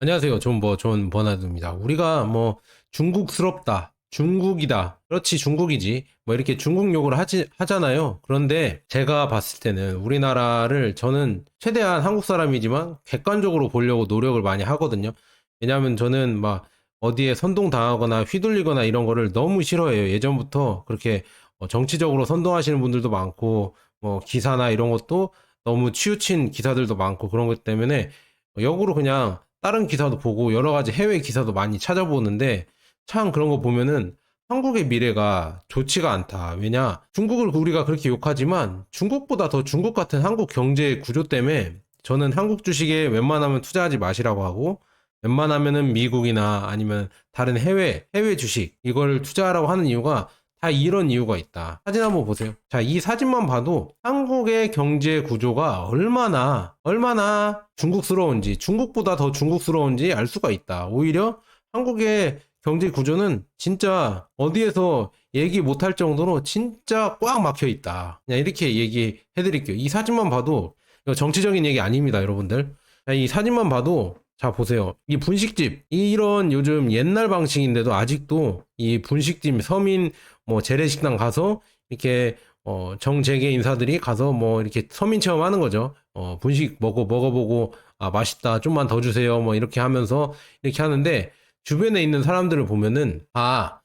안녕하세요. 존 버나드입니다. 우리가 중국스럽다, 중국이다, 그렇지, 중국이지, 이렇게 중국 욕을 하잖아요. 그런데 제가 봤을 때는 우리나라를 저는 최대한 한국 사람이지만 객관적으로 보려고 노력을 많이 하거든요. 왜냐하면 저는 어디에 선동당하거나 휘둘리거나 이런 거를 너무 싫어해요. 예전부터 그렇게 정치적으로 선동하시는 분들도 많고, 기사나 이런 것도 너무 치우친 기사들도 많고 그런 것 때문에 역으로 그냥 다른 기사도 보고 여러 가지 해외 기사도 많이 찾아보는데 참 그런 거 보면은 한국의 미래가 좋지가 않다. 왜냐? 중국을 우리가 그렇게 욕하지만 중국보다 더 중국 같은 한국 경제 구조 때문에 저는 한국 주식에 웬만하면 투자하지 마시라고 하고 웬만하면은 미국이나 아니면 다른 해외 주식 이걸 투자하라고 하는 이유가 다 이런 이유가 있다. 사진 한번 보세요. 자, 이 사진만 봐도 한국의 경제 구조가 얼마나 중국스러운지, 중국보다 더 중국스러운지 알 수가 있다. 오히려 한국의 경제 구조는 진짜 어디에서 얘기 못할 정도로 진짜 꽉 막혀 있다. 그냥 이렇게 얘기해 드릴게요. 이 사진만 봐도, 이거 정치적인 얘기 아닙니다, 여러분들. 자, 이 사진만 봐도, 자, 보세요. 이 분식집, 이런 요즘 옛날 방식인데도 아직도 이 분식집 서민 재래식당 가서 이렇게 정재계 인사들이 가서 이렇게 서민 체험하는 거죠. 분식 먹어보고 아 맛있다 좀만 더 주세요 이렇게 하면서 이렇게 하는데 주변에 있는 사람들을 보면은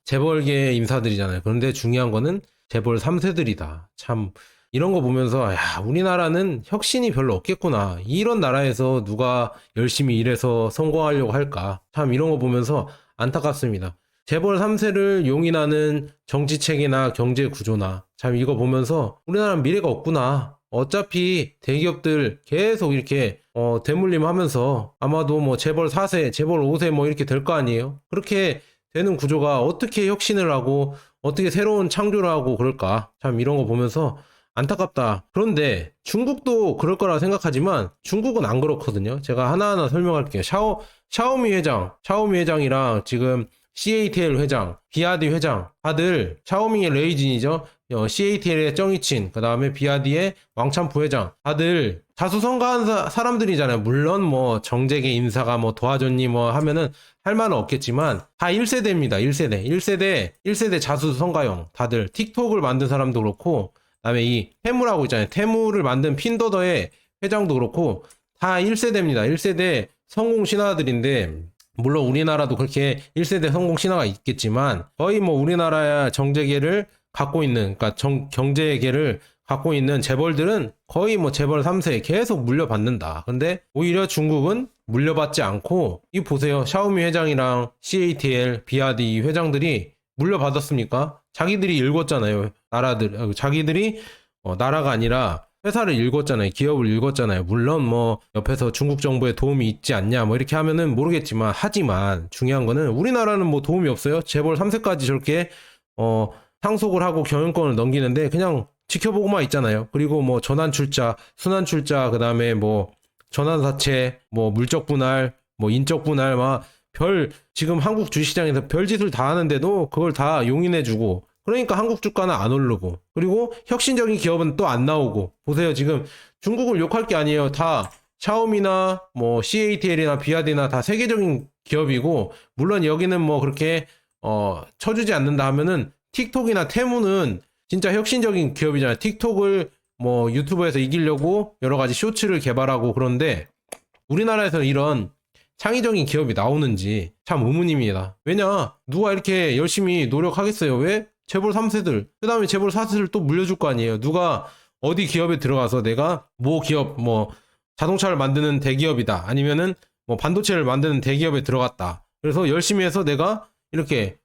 재벌계 인사들이잖아요. 그런데 중요한 거는 재벌 3세들이다. 참 이런 거 보면서 야 우리나라는 혁신이 별로 없겠구나. 이런 나라에서 누가 열심히 일해서 성공하려고 할까. 참 이런 거 보면서 안타깝습니다. 재벌 3세를 용인하는 정치 체계나 경제 구조나 참 이거 보면서 우리나라는 미래가 없구나. 어차피 대기업들 계속 이렇게 대물림 하면서 아마도 재벌 4세, 재벌 5세 이렇게 될 거 아니에요. 그렇게 되는 구조가 어떻게 혁신을 하고 어떻게 새로운 창조를 하고 그럴까. 참 이런 거 보면서 안타깝다. 그런데 중국도 그럴 거라 생각하지만 중국은 안 그렇거든요. 제가 하나하나 설명할게요. 샤오미 회장이랑 지금 CATL 회장, 비아디 회장, 다들 샤오미의 레이진이죠. CATL의 정이친, 그 다음에 비아디의 왕찬 부회장, 다들 자수성가한 사람들이잖아요. 물론 정재계 인사가 도와줬니 하면은 할 말은 없겠지만 다 1세대입니다. 1세대 자수성가형. 다들 틱톡을 만든 사람도 그렇고, 그다음에 이 테무라고 있잖아요. 테무를 만든 핀더더의 회장도 그렇고 다 1세대입니다. 1세대 성공 신화들인데 물론 우리나라도 그렇게 1세대 성공 신화가 있겠지만 거의 우리나라의 정재계를 갖고 있는 그러니까 경제계를 갖고 있는 재벌들은 거의 재벌 3세 계속 물려받는다. 근데 오히려 중국은 물려받지 않고 이 보세요. 샤오미 회장이랑 CATL, 비아디 회장들이 물려받았습니까? 자기들이 읽었잖아요. 자기들이 나라가 아니라 회사를 읽었잖아요. 기업을 읽었잖아요. 물론 옆에서 중국 정부의 도움이 있지 않냐 이렇게 하면은 모르겠지만 하지만 중요한 거는 우리나라는 도움이 없어요. 재벌 3세까지 저렇게 상속을 하고 경영권을 넘기는데 그냥 지켜보고만 있잖아요. 그리고 전환 출자, 순환 출자, 그다음에 전환 사채, 물적 분할, 인적 분할 지금 한국 주식시장에서 별짓을 다 하는데도 그걸 다 용인해주고 그러니까 한국 주가는 안 오르고 그리고 혁신적인 기업은 또 안 나오고 보세요. 지금 중국을 욕할 게 아니에요. 다 샤오미나 CATL이나 비아디나 다 세계적인 기업이고 물론 여기는 그렇게 쳐주지 않는다 하면은 틱톡이나 테무는 진짜 혁신적인 기업이잖아요. 틱톡을 유튜브에서 이기려고 여러 가지 쇼츠를 개발하고 그런데 우리나라에서는 이런 창의적인 기업이 나오는지 참 의문입니다. 왜냐? 누가 이렇게 열심히 노력하겠어요? 왜? 재벌 3세들. 그 다음에 재벌 4세들 또 물려줄 거 아니에요. 누가 어디 기업에 들어가서 내가 기업, 자동차를 만드는 대기업이다. 아니면은 반도체를 만드는 대기업에 들어갔다. 그래서 열심히 해서 내가 이렇게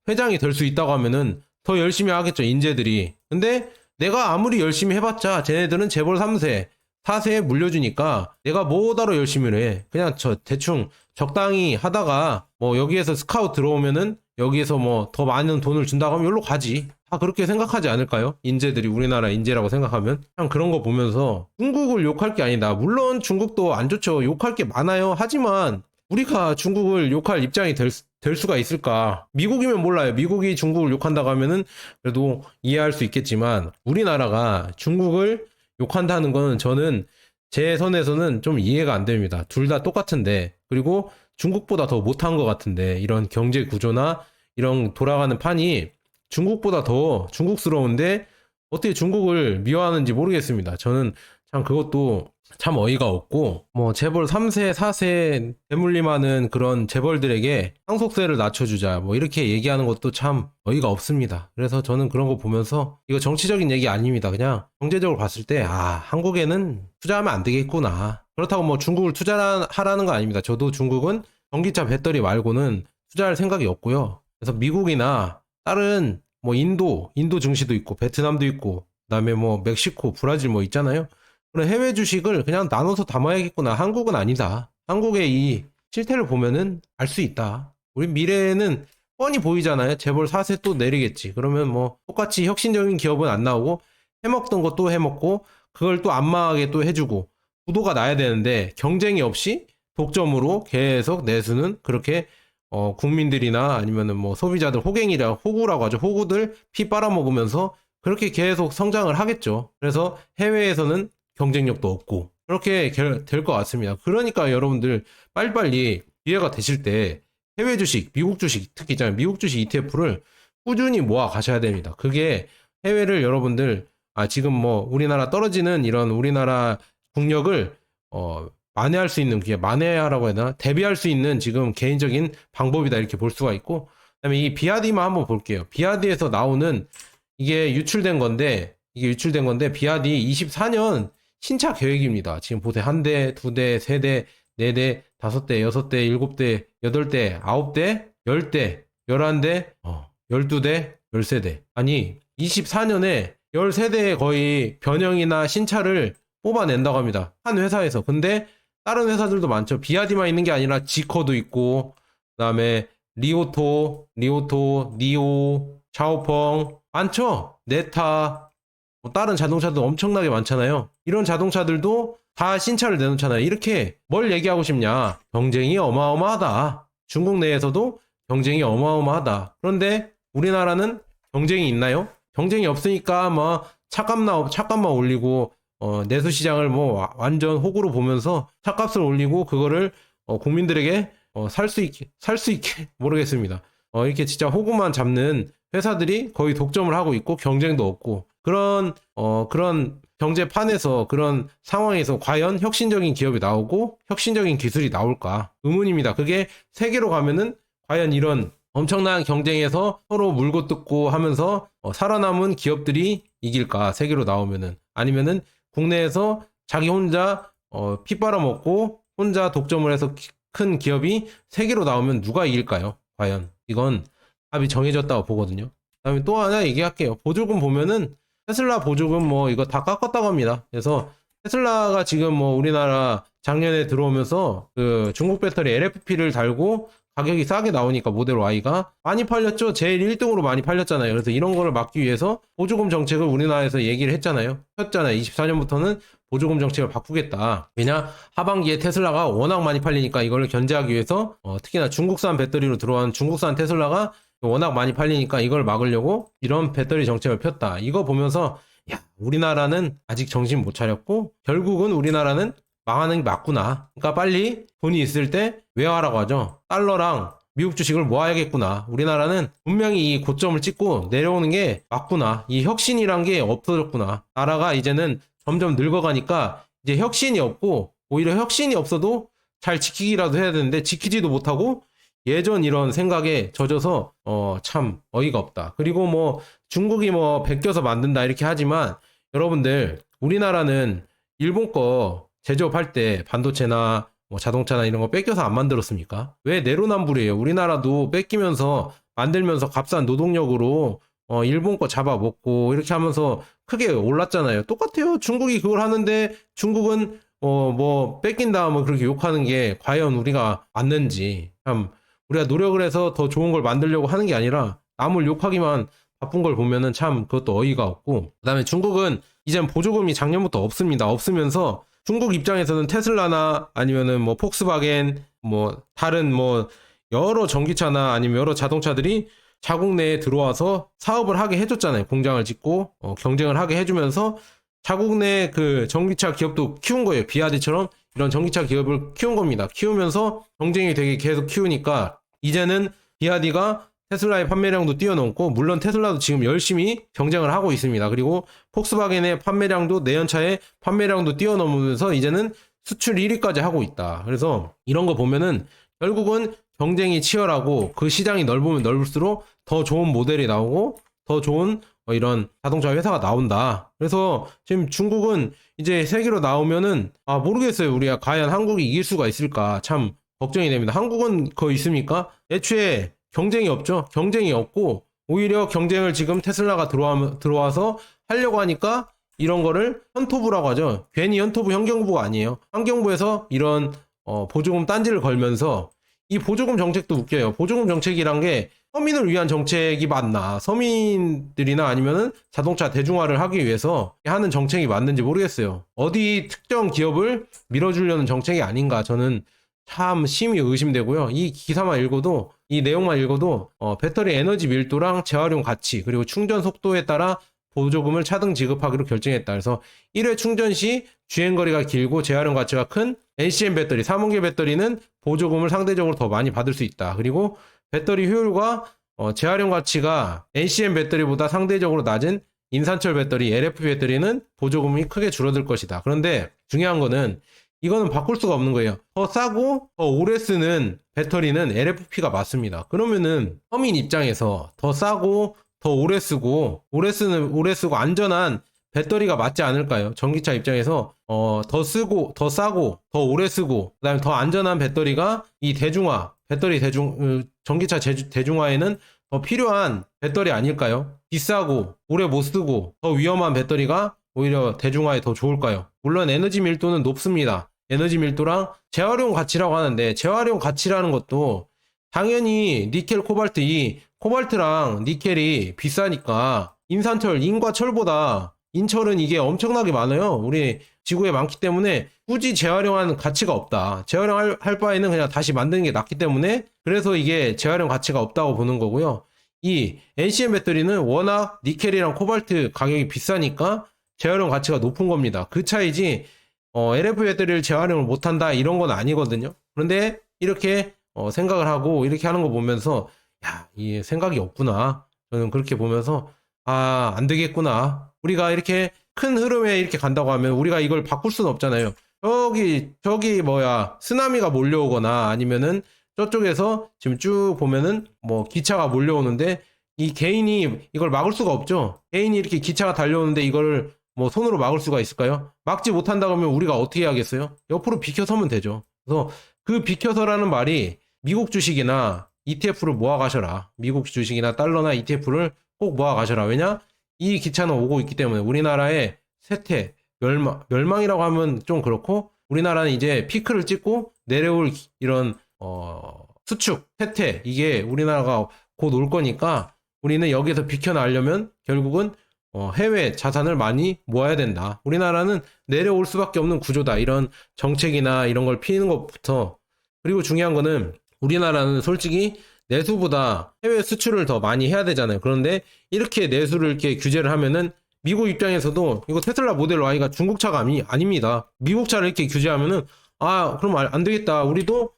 회장이 될 수 있다고 하면은 더 열심히 하겠죠. 인재들이. 근데 내가 아무리 열심히 해봤자 쟤네들은 재벌 3세, 4세에 물려주니까 내가 뭐다로 열심히 해. 그냥 대충 적당히 하다가 여기에서 스카웃 들어오면은 여기에서 더 많은 돈을 준다고 하면 여기로 가지. 다 그렇게 생각하지 않을까요? 인재들이 우리나라 인재라고 생각하면. 그냥 그런 거 보면서 중국을 욕할 게 아니다. 물론 중국도 안 좋죠. 욕할 게 많아요. 하지만 우리가 중국을 욕할 입장이 될 수가 있을까? 미국이면 몰라요. 미국이 중국을 욕한다고 하면은 그래도 이해할 수 있겠지만 우리나라가 중국을 욕한다는 거는 저는 제 선에서는 좀 이해가 안 됩니다. 둘 다 똑같은데. 그리고 중국보다 더 못한 것 같은데, 이런 경제 구조나 이런 돌아가는 판이 중국보다 더 중국스러운데 어떻게 중국을 미워하는지 모르겠습니다. 저는 참 그것도 참 어이가 없고, 뭐 재벌 3세, 4세 대물림하는 그런 재벌들에게 상속세를 낮춰주자 뭐 이렇게 얘기하는 것도 참 어이가 없습니다. 그래서 저는 그런 거 보면서 이거 정치적인 얘기 아닙니다. 그냥 경제적으로 봤을 때 한국에는 투자하면 안 되겠구나. 그렇다고 뭐 중국을 투자하라는 거 아닙니다. 저도 중국은 전기차 배터리 말고는 투자할 생각이 없고요. 그래서 미국이나 다른 뭐 인도 증시도 있고 베트남도 있고 그다음에 뭐 멕시코, 브라질 뭐 있잖아요. 그런 해외 주식을 그냥 나눠서 담아야겠구나. 한국은 아니다. 한국의 이 실태를 보면은 알 수 있다. 우리 미래에는 뻔히 보이잖아요. 재벌 4세 또 내리겠지. 그러면 뭐 똑같이 혁신적인 기업은 안 나오고 해먹던 거 또 해먹고 그걸 또 안 망하게 또 해주고 구도가 나야 되는데 경쟁이 없이 독점으로 계속 내수는 그렇게 국민들이나 아니면은 뭐 소비자들 호구라고 하죠. 호구들 피 빨아먹으면서 그렇게 계속 성장을 하겠죠. 그래서 해외에서는 경쟁력도 없고 그렇게 될 것 같습니다. 그러니까 여러분들 빨리빨리 기회가 되실 때 해외 주식, 미국 주식, 특히 있잖아요. 미국 주식 ETF를 꾸준히 모아 가셔야 됩니다. 그게 해외를 여러분들 지금 뭐 우리나라 떨어지는 이런 우리나라 국력을 만회할 수 있는, 그게 만회하라고 해야 되나? 대비할 수 있는 지금 개인적인 방법이다 이렇게 볼 수가 있고, 그다음에 이 비아디만 한번 볼게요. 비아디에서 나오는 이게 유출된 건데 비아디 24년 신차 계획입니다. 지금 보세요. 한 대, 두 대, 세 대, 네 대, 다섯 대, 여섯 대, 일곱 대, 여덟 대, 아홉 대, 열 대, 11대, 12대, 13대. 아니 24년에 13대의 거의 변형이나 신차를 뽑아낸다고 합니다. 한 회사에서. 근데 다른 회사들도 많죠. 비아디만 있는 게 아니라 지커도 있고, 그다음에 리오토, 니오, 샤오펑 많죠. 네타, 뭐 다른 자동차도 엄청나게 많잖아요. 이런 자동차들도 다 신차를 내놓잖아요. 이렇게 뭘 얘기하고 싶냐? 경쟁이 어마어마하다. 중국 내에서도 경쟁이 어마어마하다. 그런데 우리나라는 경쟁이 있나요? 경쟁이 없으니까 뭐 차값만 올리고 내수 시장을 뭐 완전 호구로 보면서 차값을 올리고 그거를 국민들에게 살 수 있게 모르겠습니다. 이렇게 진짜 호구만 잡는 회사들이 거의 독점을 하고 있고 경쟁도 없고 그런 경제판에서 그런 상황에서 과연 혁신적인 기업이 나오고 혁신적인 기술이 나올까 의문입니다. 그게 세계로 가면은 과연 이런 엄청난 경쟁에서 서로 물고 뜯고 하면서 살아남은 기업들이 이길까? 세계로 나오면은. 아니면은 국내에서 자기 혼자 피 빨아먹고 혼자 독점을 해서 큰 기업이 세계로 나오면 누가 이길까요? 과연 이건 답이 정해졌다고 보거든요. 그다음에 또 하나 얘기할게요. 보조금 보면은 테슬라 보조금 뭐 이거 다 깎았다고 합니다. 그래서 테슬라가 지금 뭐 우리나라 작년에 들어오면서 그 중국 배터리 LFP를 달고 가격이 싸게 나오니까 모델 Y가 많이 팔렸죠. 제일 1등으로 많이 팔렸잖아요. 그래서 이런 거를 막기 위해서 보조금 정책을 우리나라에서 얘기를 했잖아요. 24년부터는 보조금 정책을 바꾸겠다. 왜냐? 하반기에 테슬라가 워낙 많이 팔리니까 이걸 견제하기 위해서 특히나 중국산 배터리로 들어온 중국산 테슬라가 워낙 많이 팔리니까 이걸 막으려고 이런 배터리 정책을 폈다. 이거 보면서 야, 우리나라는 아직 정신 못 차렸고 결국은 우리나라는 망하는 게 맞구나. 그러니까 빨리 돈이 있을 때 외화라고 하죠. 달러랑 미국 주식을 모아야겠구나. 우리나라는 분명히 이 고점을 찍고 내려오는 게 맞구나. 이 혁신이란 게 없어졌구나. 나라가 이제는 점점 늙어가니까 이제 혁신이 없고 오히려 혁신이 없어도 잘 지키기라도 해야 되는데 지키지도 못하고 예전 이런 생각에 젖어서 참 어이가 없다. 그리고 뭐 중국이 뭐 베껴서 만든다 이렇게 하지만 여러분들 우리나라는 일본 거 제조업할 때 반도체나 뭐 자동차나 이런 거 뺏겨서 안 만들었습니까? 왜 내로남불이에요? 우리나라도 뺏기면서 만들면서 값싼 노동력으로 일본 거 잡아먹고 이렇게 하면서 크게 올랐잖아요. 똑같아요. 중국이 그걸 하는데 중국은 뭐 뺏긴 다음에 그렇게 욕하는 게 과연 우리가 맞는지 참 우리가 노력을 해서 더 좋은 걸 만들려고 하는 게 아니라 남을 욕하기만 바쁜 걸 보면은 참 그것도 어이가 없고 그다음에 중국은 이젠 보조금이 작년부터 없습니다. 없으면서 중국 입장에서는 테슬라나 아니면은 뭐 폭스바겐 뭐 다른 뭐 여러 전기차나 아니면 여러 자동차들이 자국 내에 들어와서 사업을 하게 해줬잖아요. 공장을 짓고 경쟁을 하게 해주면서 자국 내 그 전기차 기업도 키운 거예요. 비아디처럼 이런 전기차 기업을 키운 겁니다. 키우면서 경쟁이 되게 계속 키우니까 이제는 비아디가 테슬라의 판매량도 뛰어넘고, 물론 테슬라도 지금 열심히 경쟁을 하고 있습니다. 그리고 폭스바겐의 판매량도, 내연차의 판매량도 뛰어넘으면서 이제는 수출 1위까지 하고 있다. 그래서 이런 거 보면은 결국은 경쟁이 치열하고 그 시장이 넓으면 넓을수록 더 좋은 모델이 나오고 더 좋은 이런 자동차 회사가 나온다. 그래서 지금 중국은 이제 세계로 나오면은 모르겠어요. 우리가 과연 한국이 이길 수가 있을까 참 걱정이 됩니다. 한국은 그거 있습니까? 애초에 경쟁이 없죠. 경쟁이 없고 오히려 경쟁을 지금 테슬라가 들어와서 하려고 하니까 이런 거를 현토부라고 하죠. 괜히 현토부 환경부가 아니에요. 환경부에서 이런 보조금 딴지를 걸면서, 이 보조금 정책도 웃겨요. 보조금 정책이란 게 서민을 위한 정책이 맞나, 서민들이나 아니면은 자동차 대중화를 하기 위해서 하는 정책이 맞는지 모르겠어요. 어디 특정 기업을 밀어주려는 정책이 아닌가, 저는 참 심히 의심되고요. 이 기사만 읽어도, 이 내용만 읽어도 배터리 에너지 밀도랑 재활용 가치 그리고 충전 속도에 따라 보조금을 차등 지급하기로 결정했다. 그래서 1회 충전 시 주행거리가 길고 재활용 가치가 큰 NCM 배터리, 3원계 배터리는 보조금을 상대적으로 더 많이 받을 수 있다. 그리고 배터리 효율과 재활용 가치가 NCM 배터리보다 상대적으로 낮은 인산철 배터리, LFP 배터리는 보조금이 크게 줄어들 것이다. 그런데 중요한 거는 이거는 바꿀 수가 없는 거예요. 더 싸고 더 오래 쓰는 배터리는 LFP가 맞습니다. 그러면은 서민 입장에서 더 싸고 더 오래 쓰고 안전한 배터리가 맞지 않을까요? 전기차 입장에서 더 싸고 더 오래 쓰고 그다음에 더 안전한 배터리가 이 전기차 대중화에는 더 필요한 배터리 아닐까요? 비싸고 오래 못 쓰고 더 위험한 배터리가 오히려 대중화에 더 좋을까요? 물론 에너지 밀도는 높습니다. 에너지 밀도랑 재활용 가치라고 하는데, 재활용 가치라는 것도 당연히 니켈, 코발트, 이 코발트랑 니켈이 비싸니까 인산철, 인과 철보다 인철은 이게 엄청나게 많아요. 우리 지구에 많기 때문에 굳이 재활용하는 가치가 없다. 재활용할 바에는 그냥 다시 만드는 게 낫기 때문에, 그래서 이게 재활용 가치가 없다고 보는 거고요. 이 NCM 배터리는 워낙 니켈이랑 코발트 가격이 비싸니까 재활용 가치가 높은 겁니다. 그 차이지 LFP 배터리를 재활용을 못한다 이런 건 아니거든요. 그런데 이렇게 생각을 하고 이렇게 하는 거 보면서 이 생각이 없구나. 저는 그렇게 보면서 안 되겠구나. 우리가 이렇게 큰 흐름에 이렇게 간다고 하면 우리가 이걸 바꿀 수는 없잖아요. 저기 쓰나미가 몰려오거나 아니면은 저쪽에서 지금 쭉 보면은 기차가 몰려오는데 이 개인이 이걸 막을 수가 없죠. 개인이 이렇게 기차가 달려오는데 이걸 손으로 막을 수가 있을까요? 막지 못한다 그러면 우리가 어떻게 하겠어요? 옆으로 비켜서면 되죠. 그래서 그 비켜서라는 말이 미국 주식이나 ETF를 모아 가셔라. 미국 주식이나 달러나 ETF를 꼭 모아 가셔라. 왜냐? 이 기차는 오고 있기 때문에. 우리나라의 쇠퇴, 멸망이라고 하면 좀 그렇고, 우리나라는 이제 피크를 찍고 내려올 이런 수축, 쇠퇴, 이게 우리나라가 곧 올 거니까 우리는 여기서 비켜나려면 결국은 해외 자산을 많이 모아야 된다. 우리나라는 내려올 수밖에 없는 구조다. 이런 정책이나 이런 걸 피는 것부터. 그리고 중요한 거는 우리나라는 솔직히 내수보다 해외 수출을 더 많이 해야 되잖아요. 그런데 이렇게 내수를 이렇게 규제를 하면은 미국 입장에서도 이거 테슬라 모델 Y가 중국 차가 아닙니다. 미국 차를 이렇게 규제하면은 그럼 안 되겠다. 우리도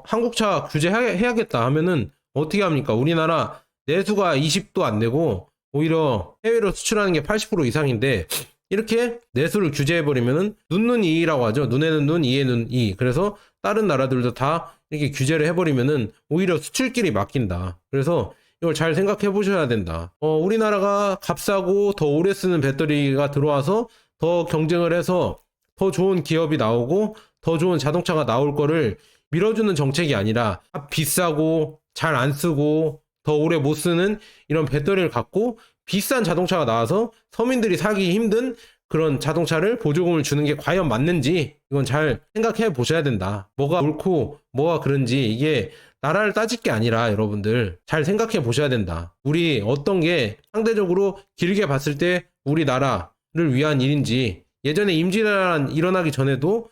한국 차 규제해야겠다 하면은 어떻게 합니까? 우리나라 내수가 20도 안 되고 오히려 해외로 수출하는 게 80% 이상인데, 이렇게 내수를 규제해버리면은 눈 이라고 하죠. 눈에는 눈, 이에는 이. 그래서 다른 나라들도 다 이렇게 규제를 해버리면은 오히려 수출길이 막힌다. 그래서 이걸 잘 생각해 보셔야 된다. 우리나라가 값싸고 더 오래 쓰는 배터리가 들어와서 더 경쟁을 해서 더 좋은 기업이 나오고 더 좋은 자동차가 나올 거를 밀어주는 정책이 아니라 비싸고 잘 안 쓰고 더 오래 못 쓰는 이런 배터리를 갖고 비싼 자동차가 나와서 서민들이 사기 힘든 그런 자동차를 보조금을 주는 게 과연 맞는지, 이건 잘 생각해 보셔야 된다. 뭐가 옳고 뭐가 그런지 이게 나라를 따질 게 아니라 여러분들 잘 생각해 보셔야 된다. 우리 어떤 게 상대적으로 길게 봤을 때 우리나라를 위한 일인지. 예전에 임진왜란 일어나기 전에도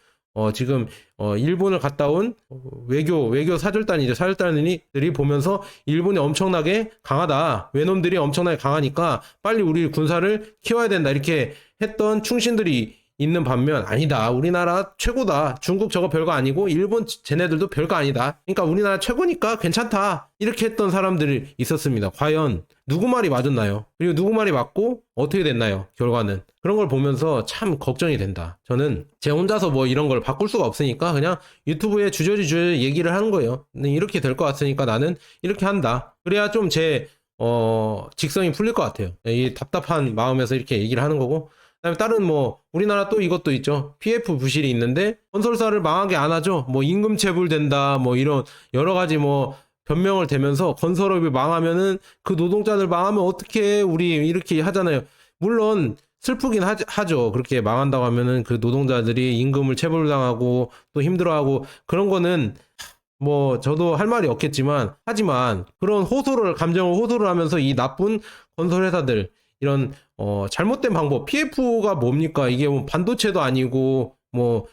지금 일본을 갔다 온 외교 사절단이죠. 사절단들이 보면서 일본이 엄청나게 강하다. 외놈들이 엄청나게 강하니까 빨리 우리 군사를 키워야 된다. 이렇게 했던 충신들이 있는 반면 아니다. 우리나라 최고다. 중국 저거 별거 아니고 일본 쟤네들도 별거 아니다. 그러니까 우리나라 최고니까 괜찮다. 이렇게 했던 사람들이 있었습니다. 과연 누구 말이 맞았나요? 그리고 누구 말이 맞고 어떻게 됐나요? 결과는. 그런 걸 보면서 참 걱정이 된다. 저는 제 혼자서 뭐 이런 걸 바꿀 수가 없으니까 그냥 유튜브에 주저리 얘기를 하는 거예요. 이렇게 될 것 같으니까 나는 이렇게 한다. 그래야 좀 제 직성이 풀릴 것 같아요. 이 답답한 마음에서 이렇게 얘기를 하는 거고. 그다음에 다른 뭐 우리나라 또 이것도 있죠. PF 부실이 있는데 건설사를 망하게 안 하죠. 뭐 임금 체불된다. 뭐 이런 여러 가지 뭐 변명을 대면서 건설업이 망하면은 그 노동자들 망하면 어떻게 우리 이렇게 하잖아요. 물론 슬프긴 하죠. 그렇게 망한다고 하면은 그 노동자들이 임금을 체불당하고 또 힘들어하고 그런 거는 뭐 저도 할 말이 없겠지만 하지만 그런 감정을 호소를 하면서 이 나쁜 건설회사들 이런 잘못된 방법 PF가 뭡니까? 이게 뭐 반도체도 아니고 뭐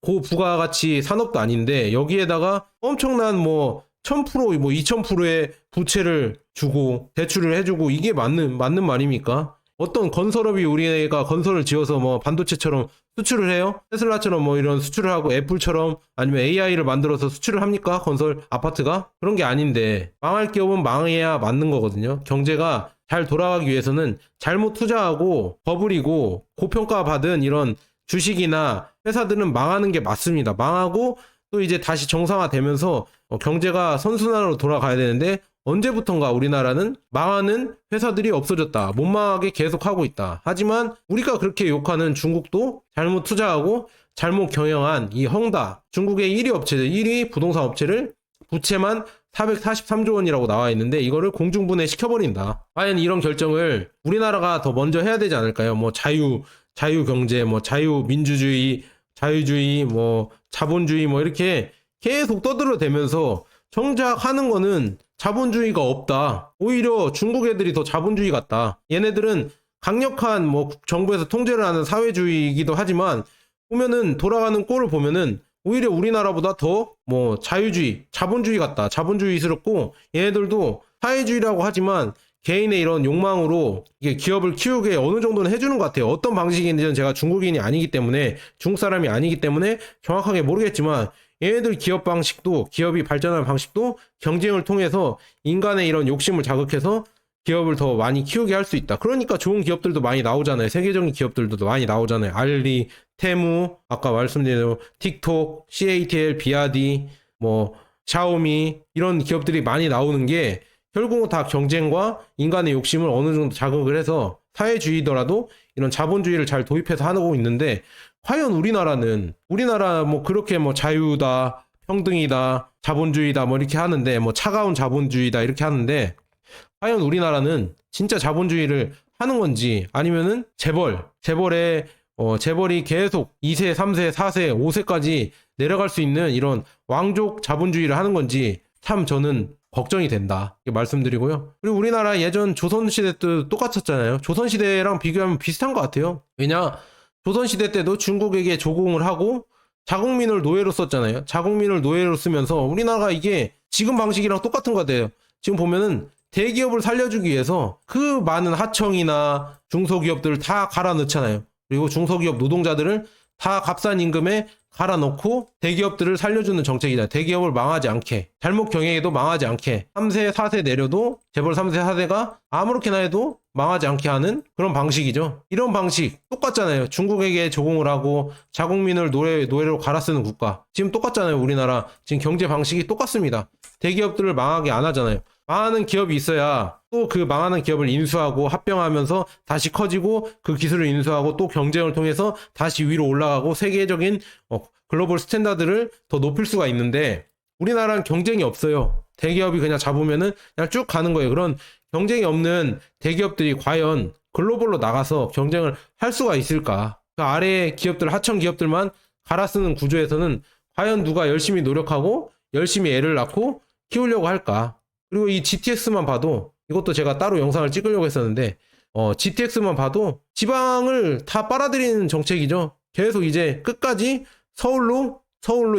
고부가가치 산업도 아닌데 여기에다가 엄청난 뭐 1000% 뭐 2000%의 부채를 주고 대출을 해주고 이게 맞는 말입니까? 어떤 건설업이 우리가 건설을 지어서 뭐 반도체처럼 수출을 해요? 테슬라처럼 뭐 이런 수출을 하고 애플처럼 아니면 AI를 만들어서 수출을 합니까? 건설 아파트가? 그런 게 아닌데 망할 기업은 망해야 맞는 거거든요. 경제가 잘 돌아가기 위해서는 잘못 투자하고 버블이고 고평가 받은 이런 주식이나 회사들은 망하는 게 맞습니다. 망하고 또 이제 다시 정상화되면서 경제가 선순환으로 돌아가야 되는데 언제부턴가 우리나라는 망하는 회사들이 없어졌다. 못 망하게 계속 하고 있다. 하지만 우리가 그렇게 욕하는 중국도 잘못 투자하고 잘못 경영한 이 헝다, 중국의 1위 업체들, 1위 부동산 업체를 부채만 443조 원이라고 나와 있는데 이거를 공중분해 시켜버린다. 과연 이런 결정을 우리나라가 더 먼저 해야 되지 않을까요? 뭐 자유경제, 뭐 자유민주주의, 자유주의, 뭐 자본주의 뭐 이렇게 계속 떠들어대면서 정작 하는 거는 자본주의가 없다. 오히려 중국 애들이 더 자본주의 같다. 얘네들은 강력한 뭐 정부에서 통제를 하는 사회주의이기도 하지만 보면은 돌아가는 꼴을 보면은 오히려 우리나라보다 더 뭐 자유주의, 자본주의 같다. 자본주의스럽고 얘네들도 사회주의라고 하지만 개인의 이런 욕망으로 이게 기업을 키우게 어느 정도는 해주는 것 같아요. 어떤 방식인지는 제가 중국인이 아니기 때문에 중국 사람이 아니기 때문에 정확하게 모르겠지만 얘네들 기업 방식도 기업이 발전하는 방식도 경쟁을 통해서 인간의 이런 욕심을 자극해서 기업을 더 많이 키우게 할 수 있다. 그러니까 좋은 기업들도 많이 나오잖아요. 세계적인 기업들도 많이 나오잖아요. 알리, 테무, 아까 말씀드린 대로 틱톡, CATL, 비아디, 뭐 샤오미 이런 기업들이 많이 나오는 게 결국은 다 경쟁과 인간의 욕심을 어느 정도 자극을 해서 사회주의더라도 이런 자본주의를 잘 도입해서 하고 있는데 과연 우리나라 뭐 그렇게 뭐 자유다, 평등이다, 자본주의다 뭐 이렇게 하는데 뭐 차가운 자본주의다 이렇게 하는데 과연 우리나라는 진짜 자본주의를 하는 건지 아니면은 재벌이 계속 2세, 3세, 4세, 5세까지 내려갈 수 있는 이런 왕족 자본주의를 하는 건지 참 저는 걱정이 된다. 이렇게 말씀드리고요. 그리고 우리나라 예전 조선시대 때도 똑같았잖아요. 조선시대랑 비교하면 비슷한 것 같아요. 왜냐? 조선시대 때도 중국에게 조공을 하고 자국민을 노예로 썼잖아요. 자국민을 노예로 쓰면서 우리나라가 이게 지금 방식이랑 똑같은 것 같아요. 지금 보면은 대기업을 살려주기 위해서 그 많은 하청이나 중소기업들을 다 갈아 넣잖아요. 그리고 중소기업 노동자들을 다 값싼 임금에 갈아 넣고 대기업들을 살려주는 정책이다. 대기업을 망하지 않게, 잘못 경영해도 망하지 않게, 3세, 4세 내려도 재벌 3세, 4세가 아무렇게나 해도 망하지 않게 하는 그런 방식이죠. 이런 방식 똑같잖아요. 중국에게 조공을 하고 자국민을 노예로 갈아 쓰는 국가. 지금 똑같잖아요. 우리나라 지금 경제 방식이 똑같습니다. 대기업들을 망하게 안 하잖아요. 망하는 기업이 있어야 또 그 망하는 기업을 인수하고 합병하면서 다시 커지고 그 기술을 인수하고 또 경쟁을 통해서 다시 위로 올라가고 세계적인 글로벌 스탠다드를 더 높일 수가 있는데 우리나라는 경쟁이 없어요. 대기업이 그냥 잡으면은 그냥 쭉 가는 거예요. 그런 경쟁이 없는 대기업들이 과연 글로벌로 나가서 경쟁을 할 수가 있을까? 그 아래 기업들, 하청 기업들만 갈아 쓰는 구조에서는 과연 누가 열심히 노력하고 열심히 애를 낳고 키우려고 할까? 그리고 이 GTX만 봐도 이것도 제가 따로 영상을 찍으려고 했었는데 GTX만 봐도 지방을 다 빨아들이는 정책이죠. 계속 이제 끝까지 서울로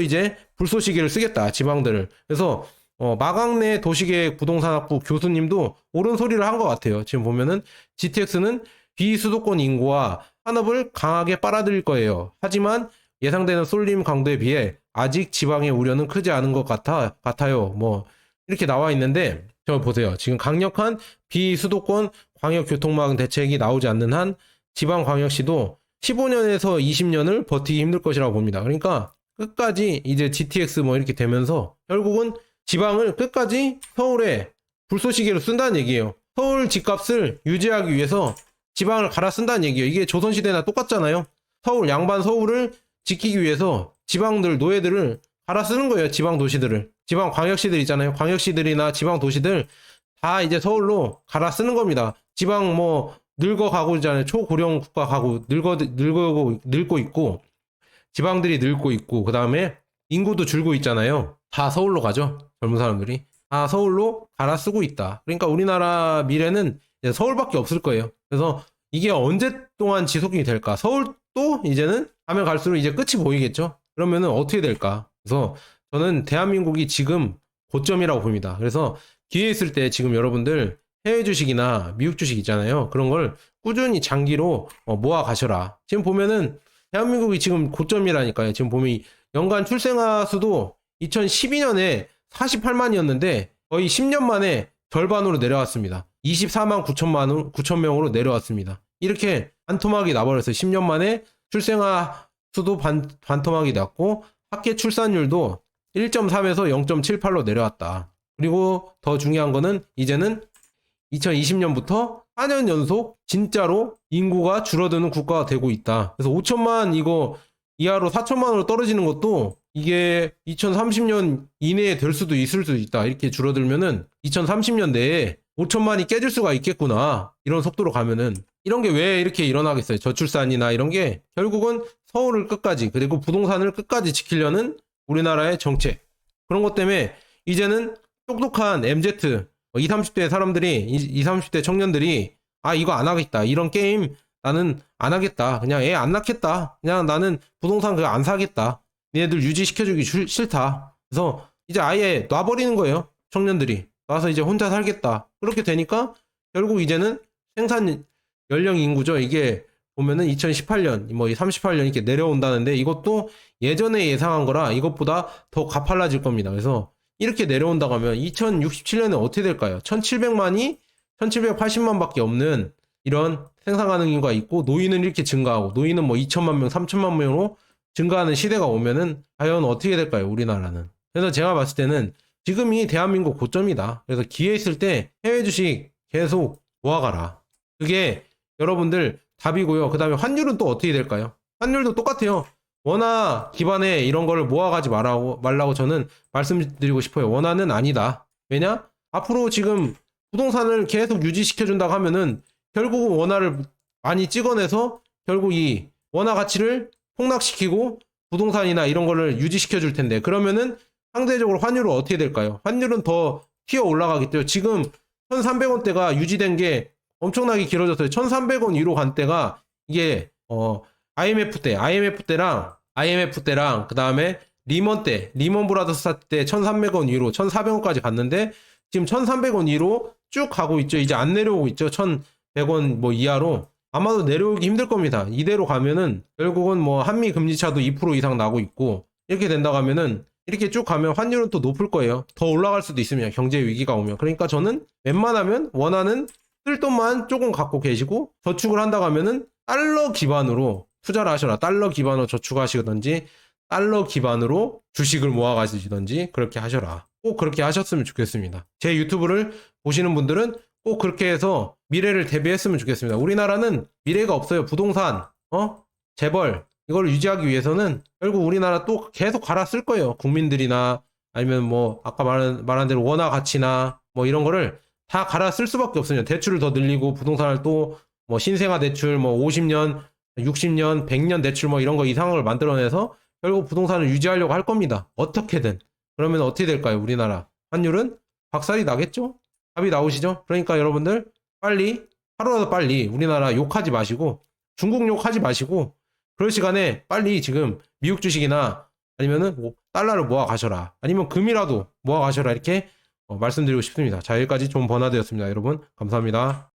이제 불쏘시개를 쓰겠다. 지방들을. 그래서 마강래 도시계획 부동산학부 교수님도 옳은 소리를 한 것 같아요. 지금 보면은 GTX는 비수도권 인구와 산업을 강하게 빨아들일 거예요. 하지만 예상되는 쏠림 강도에 비해 아직 지방의 우려는 크지 않은 것 같아요. 뭐 이렇게 나와 있는데 저 보세요. 지금 강력한 비수도권 광역교통망 대책이 나오지 않는 한 지방광역시도 15년에서 20년을 버티기 힘들 것이라고 봅니다. 그러니까 끝까지 이제 GTX 뭐 이렇게 되면서 결국은 지방을 끝까지 서울에 불쏘시개로 쓴다는 얘기예요. 서울 집값을 유지하기 위해서 지방을 갈아 쓴다는 얘기예요. 이게 조선시대나 똑같잖아요. 서울, 양반 서울을 지키기 위해서 지방들, 노예들을 갈아 쓰는 거예요. 지방 도시들을. 지방 광역시들 있잖아요. 광역시들이나 지방 도시들 다 이제 서울로 갈아 쓰는 겁니다. 지방 뭐 늙어가고 있잖아요. 초고령 국가 가고 늙고 있고 지방들이 늙고 있고 그 다음에 인구도 줄고 있잖아요. 다 서울로 가죠. 젊은 사람들이. 다 서울로 갈아 쓰고 있다. 그러니까 우리나라 미래는 이제 서울밖에 없을 거예요. 그래서 이게 언제 동안 지속이 될까? 서울도 이제는 가면 갈수록 이제 끝이 보이겠죠. 그러면은 어떻게 될까? 그래서 저는 대한민국이 지금 고점이라고 봅니다. 그래서 기회 있을 때 지금 여러분들 해외 주식이나 미국 주식 있잖아요. 그런 걸 꾸준히 장기로 모아 가셔라. 지금 보면은 대한민국이 지금 고점이라니까요. 지금 보면 연간 출생아 수도 2012년에 48만이었는데 거의 10년 만에 절반으로 내려왔습니다. 24만 9천 명으로 내려왔습니다. 이렇게 반토막이 나버렸어요. 10년 만에 출생아 수도 반토막이 났고 학계 출산율도 1.3에서 0.78로 내려왔다. 그리고 더 중요한 거는 이제는 2020년부터 4년 연속 진짜로 인구가 줄어드는 국가가 되고 있다. 그래서 5천만 이거 이하로 4천만으로 떨어지는 것도 이게 2030년 이내에 될 수도 있을 수도 있다. 이렇게 줄어들면은 2030년 내에 5천만이 깨질 수가 있겠구나. 이런 속도로 가면은 이런 게 왜 이렇게 일어나겠어요? 저출산이나 이런 게 결국은 서울을 끝까지 그리고 부동산을 끝까지 지키려는 우리나라의 정책. 그런 것 때문에 이제는 똑똑한 MZ 20, 30대 사람들이 20, 30대 청년들이 아 이거 안 하겠다. 이런 게임 나는 안 하겠다. 그냥 애 안 낳겠다. 그냥 나는 부동산 그거 안 사겠다. 니네들 유지시켜주기 싫다. 그래서 이제 아예 놔버리는 거예요. 청년들이. 와서 이제 혼자 살겠다. 그렇게 되니까 결국 이제는 생산 연령 인구죠. 이게 보면은 2018년, 뭐 38년 이렇게 내려온다는데 이것도 예전에 예상한 거라 이것보다 더 가팔라질 겁니다. 그래서 이렇게 내려온다고 하면 2067년에 어떻게 될까요? 1700만이 1780만 밖에 없는 이런 생산 가능 인구가 있고 노인은 이렇게 증가하고 노인은 뭐 2천만 명, 3천만 명으로 증가하는 시대가 오면은 과연 어떻게 될까요? 우리나라는. 그래서 제가 봤을 때는 지금이 대한민국 고점이다. 그래서 기회 있을 때 해외 주식 계속 모아가라. 그게 여러분들 답이고요. 그 다음에 환율은 또 어떻게 될까요? 환율도 똑같아요. 원화 기반에 이런 거를 모아가지 말라고 저는 말씀드리고 싶어요. 원화는 아니다. 왜냐? 앞으로 지금 부동산을 계속 유지시켜준다고 하면은 결국은 원화를 많이 찍어내서 결국 이 원화 가치를 폭락시키고 부동산이나 이런 거를 유지시켜 줄 텐데 그러면은 상대적으로 환율은 어떻게 될까요? 환율은 더 튀어 올라가겠죠. 지금 1,300원대가 유지된 게 엄청나게 길어졌어요. 1,300원 위로 간 때가 이게 IMF 때랑 그 다음에 리먼 브라더스 때 1,300원 위로 1,400원까지 갔는데 지금 1,300원 위로 쭉 가고 있죠. 이제 안 내려오고 있죠. 1,100원 뭐 이하로 아마도 내려오기 힘들 겁니다. 이대로 가면은 결국은 뭐 한미 금리차도 2% 이상 나고 있고 이렇게 된다고 하면은 이렇게 쭉 가면 환율은 또 높을 거예요. 더 올라갈 수도 있습니다. 경제 위기가 오면. 그러니까 저는 웬만하면 원하는 쓸 돈만 조금 갖고 계시고 저축을 한다고 하면은 달러 기반으로 투자를 하셔라. 달러 기반으로 저축하시든지 달러 기반으로 주식을 모아 가시든지 그렇게 하셔라. 꼭 그렇게 하셨으면 좋겠습니다. 제 유튜브를 보시는 분들은 꼭 그렇게 해서 미래를 대비했으면 좋겠습니다. 우리나라는 미래가 없어요. 부동산, 재벌 이걸 유지하기 위해서는 결국 우리나라 또 계속 갈아 쓸 거예요. 국민들이나 아니면 뭐 아까 말한 대로 원화 가치나 뭐 이런 거를 다 갈아 쓸 수밖에 없어요. 대출을 더 늘리고 부동산을 또 뭐 신생아 대출 뭐 50년, 60년, 100년 대출 뭐 이런 거 이상을 만들어내서 결국 부동산을 유지하려고 할 겁니다. 어떻게든. 그러면 어떻게 될까요? 우리나라 환율은 박살이 나겠죠? 답이 나오시죠? 그러니까 여러분들 빨리 하루라도 빨리 우리나라 욕하지 마시고 중국 욕하지 마시고 그럴 시간에 빨리 지금 미국 주식이나 아니면은 뭐 달러를 모아 가셔라. 아니면 금이라도 모아 가셔라. 이렇게 말씀드리고 싶습니다. 자, 여기까지 좀 버나드였습니다. 여러분 감사합니다.